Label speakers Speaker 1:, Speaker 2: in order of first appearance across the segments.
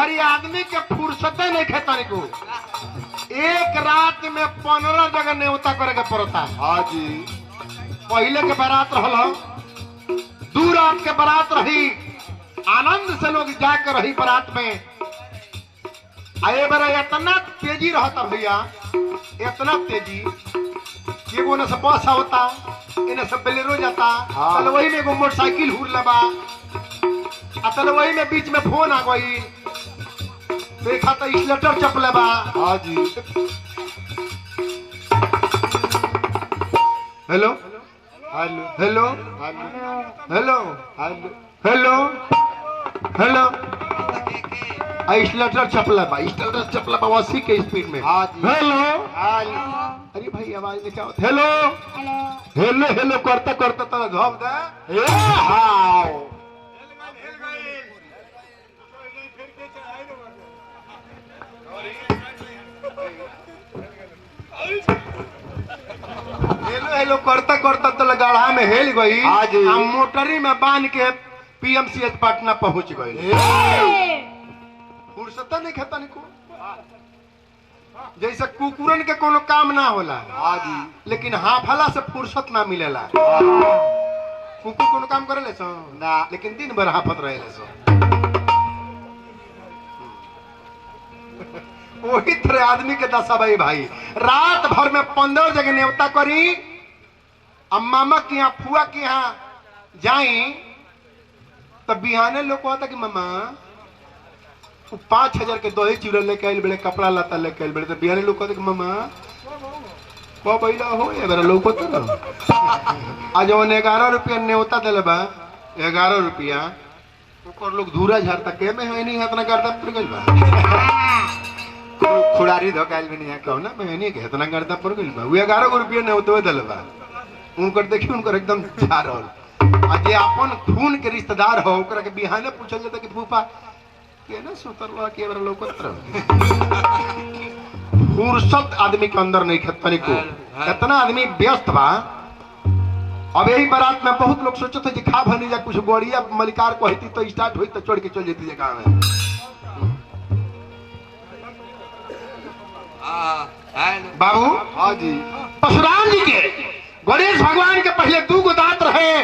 Speaker 1: घड़ी आदमी के फुर्सते नहीं खेतनी को एक रात में 15 जगह न्योता करे के पड़ता।
Speaker 2: हाँ जी।
Speaker 1: पहले के बारात रहल, 2 रात के बारात रही, आनंद से लोग जाकर रही बारात में। आए बार इतना तेजी रहता भैया, इतना तेजी, एगो न से बस होता, इन्हें सब बेलेरो जाता।
Speaker 2: हाँ।
Speaker 1: चल वही में एगो मोटरसाइकिल हुर लबा, चल वही में बीच में फोन आ गई, देखा तो स्लेटर चपले बा।
Speaker 2: हाँ जी।
Speaker 1: Hello
Speaker 2: hello
Speaker 1: hello
Speaker 2: hello
Speaker 1: hello
Speaker 2: hello
Speaker 1: hello hello, Slater चपला बा, स्लेटर चपला बा 80 के स्पीड में।
Speaker 2: हाँ जी।
Speaker 1: Hello
Speaker 2: hello.
Speaker 1: अरे भाई आवाज नहीं क्या होता। हेलो हेलो हेलो करता करता तो धोप दे। ए हाउ हेलो हेलो करता करता तो गढ़ा में हेल गई।
Speaker 2: हाँ जी।
Speaker 1: हम मोटरी में बांध के पीएमसीएच पटना पहुंच गई। फुर्सत नहीं खाता निको, जैसे कुकुरन के कोनो काम ना होला।
Speaker 2: हाँ जी।
Speaker 1: लेकिन हाफला से फुर्सत ना मिलेला। कुकुर कोनो काम करेले सो
Speaker 2: ना,
Speaker 1: लेकिन दिन भर हाफत रहेले सो। वही तरह आदमी के दशा भाई, रात भर में 15 जगह न्योता करी। अब मामा के यहाँ फुआ के यहाँ जाई तो बिहाने लोग कहता कि मामा 5000 के दही चूड़ा लेके आइल बड़े, कपड़ा लता लेके आइल बड़े, तो बिहाने लोग कहते कि मामा बैला हो या मेरा लोग कहते ना। आज 11 रुपया न्योता दिले बा, 11 रुपया ओकर लोग धूरा झाड़ता के में है नहीं इतना करता पड़ गइल बा।
Speaker 2: खुड़ारी धोकाइल भी नहीं है
Speaker 1: कहना मैं नहीं के इतना करता पड़ गइल बा। वो 11 रुपया न्योता दिले बा, उनकर देखी उनकर एकदम जा रहल। आज जे अपन खून के रिश्तेदार हो ओकरा के बिहाने पूछल जाता कि फूफा के ना सुतरवा के बरा लोकत रह। फुर्सत आदमी के अंदर नहीं खतनी को, इतना आदमी व्यस्त बा। अब यही बारात में बहुत लोग सोचते थे कि खा भनी जा कुछ गोड़िया मलिकार कहती तो स्टार्ट हुई तो चढ़ के चल जाती जगह में। बाबू
Speaker 2: हाँ जी।
Speaker 1: परशुराम जी के गणेश भगवान के पहले 2 दांत रहे,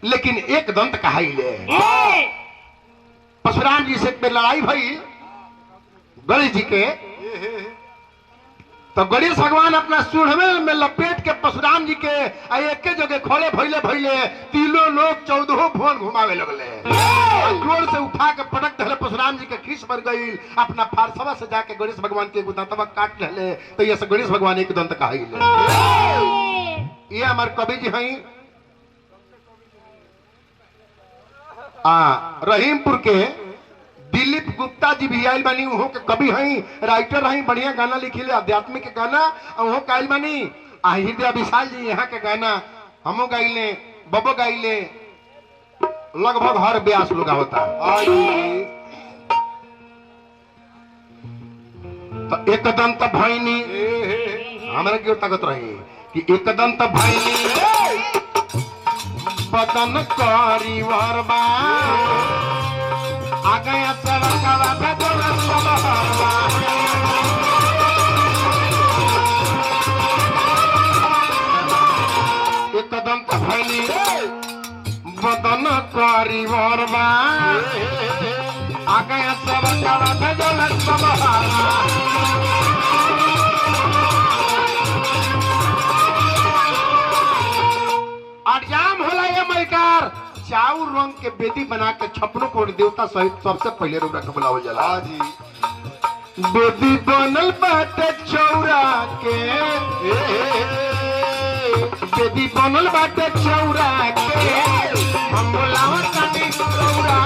Speaker 1: लेकिन एक दंत कहाइले। परशुराम जी से पे लड़ाई भई गणेश जी के, तो गणेश भगवान अपना सूढ़वे में लपेट के परशुराम जी के एक जगह खोले भैले भैले तीनों लोग 14 भुवन घुमावे लगले। जोर से उठा के पटक धले, परशुराम जी के खीस भर गई। अपना फारसवा से जाके गणेश भगवान के दांतवा काट ले, तो ये से गणेश भगवान एक दंत कहाइले। ये हमारे कवि जी हैं रहीमपुर के दिलीप गुप्ता जी भी आयल बानी, उहो के कवि हैं, राइटर हैं, बढ़िया गाना लिखिले आध्यात्मिक के गाना, उहो गाइल बानी। हृदय विशाल जी यहाँ के गाना हमो गाइले, बबो गाइले, लगभग हर ब्यास लोग होता। तो एक दंत भैनी हमारा क्यों ताकत रही कि एक दंत भैनी बदन करी वरबा आ गया सरकवा पे दौलत सबहरबा। एक दंत भैनी बदन करी वरबा आ गया सरकवा पे दौलत सबहरबा। अड़जाम होला ये मलकार चाउर रंग के बेदी बना के छपनो को देवता सहित सबसे पहले रुका के बुलावल जाला।
Speaker 2: हाँ जी।
Speaker 1: बेदी बनल बाटे चौरा के, बेदी बनल बाटे चौरा के, हम बुलावत तानी चौरा